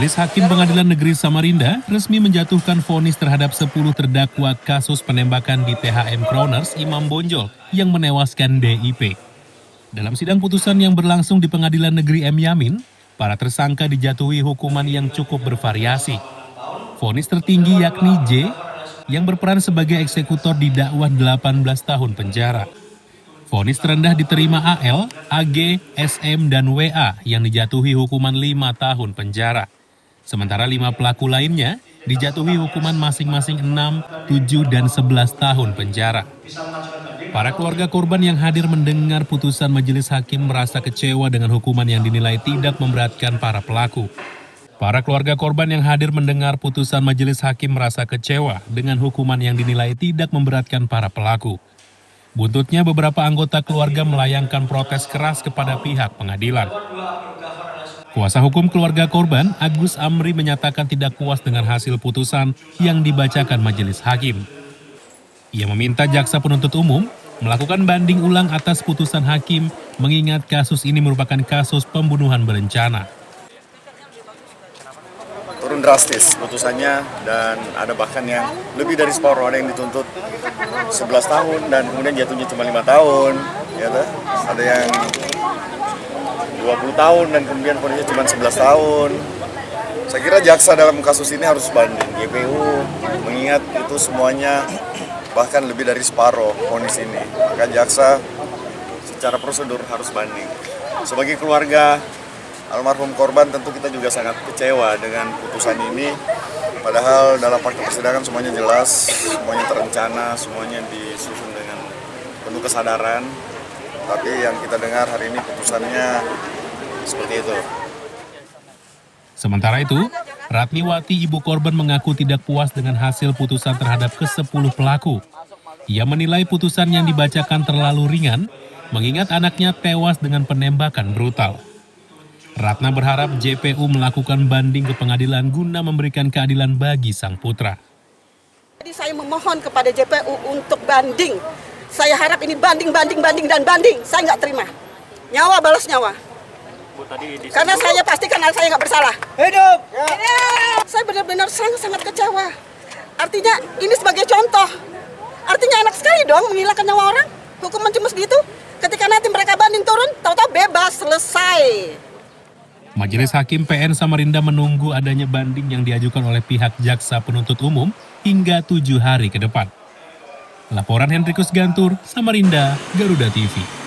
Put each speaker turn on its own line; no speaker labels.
Majelis Hakim Pengadilan Negeri Samarinda resmi menjatuhkan vonis terhadap 10 terdakwa kasus penembakan di THM Crowners Imam Bonjol yang menewaskan DIP. Dalam sidang putusan yang berlangsung di Pengadilan Negeri M. Yamin, para tersangka dijatuhi hukuman yang cukup bervariasi. Vonis tertinggi yakni J, yang berperan sebagai eksekutor didakwa 18 tahun penjara. Vonis terendah diterima AL, AG, SM, dan WA yang dijatuhi hukuman 5 tahun penjara. Sementara 5 pelaku lainnya dijatuhi hukuman masing-masing 6, 7, dan 11 tahun penjara. Para keluarga korban yang hadir mendengar putusan majelis hakim merasa kecewa dengan hukuman yang dinilai tidak memberatkan para pelaku. Para keluarga korban yang hadir mendengar putusan majelis hakim merasa kecewa dengan hukuman yang dinilai tidak memberatkan para pelaku. Buntutnya beberapa anggota keluarga melayangkan protes keras kepada pihak pengadilan. Kuasa hukum keluarga korban, Agus Amri, menyatakan tidak puas dengan hasil putusan yang dibacakan majelis hakim. Ia meminta jaksa penuntut umum melakukan banding ulang atas putusan hakim, mengingat kasus ini merupakan kasus pembunuhan berencana.
Turun drastis putusannya, dan ada bahkan yang lebih dari separuh, ada yang dituntut 11 tahun dan kemudian jatuhnya cuma 5 tahun, ya, ada yang 20 tahun dan kemudian vonisnya cuma 11 tahun. Saya kira jaksa dalam kasus ini harus banding GPU, mengingat itu semuanya bahkan lebih dari separuh vonis ini. Maka jaksa secara prosedur harus banding. Sebagai keluarga almarhum korban tentu kita juga sangat kecewa dengan putusan ini. Padahal dalam fakta persidangan semuanya jelas, semuanya terencana, semuanya disusun dengan penuh kesadaran. Tapi yang kita dengar hari ini putusannya seperti itu.
Sementara itu, Ratniwati, ibu korban, mengaku tidak puas dengan hasil putusan terhadap ke-10 pelaku. Ia menilai putusan yang dibacakan terlalu ringan, mengingat anaknya tewas dengan penembakan brutal. Ratna berharap JPU melakukan banding ke pengadilan guna memberikan keadilan bagi sang putra.
Jadi saya memohon kepada JPU untuk banding. Saya harap ini banding. Saya nggak terima. Nyawa balas nyawa. Karena saya pastikan anak saya nggak bersalah. Hidup! Ya. Saya benar-benar sangat kecewa. Artinya ini sebagai contoh. Artinya enak sekali dong menghilangkan nyawa orang. Hukuman cuma segitu. Ketika nanti mereka banding turun, tahu-tahu bebas, selesai.
Majelis Hakim PN Samarinda menunggu adanya banding yang diajukan oleh pihak jaksa penuntut umum hingga 7 hari ke depan. Laporan Hendrikus Gantur, Samarinda, Garuda TV.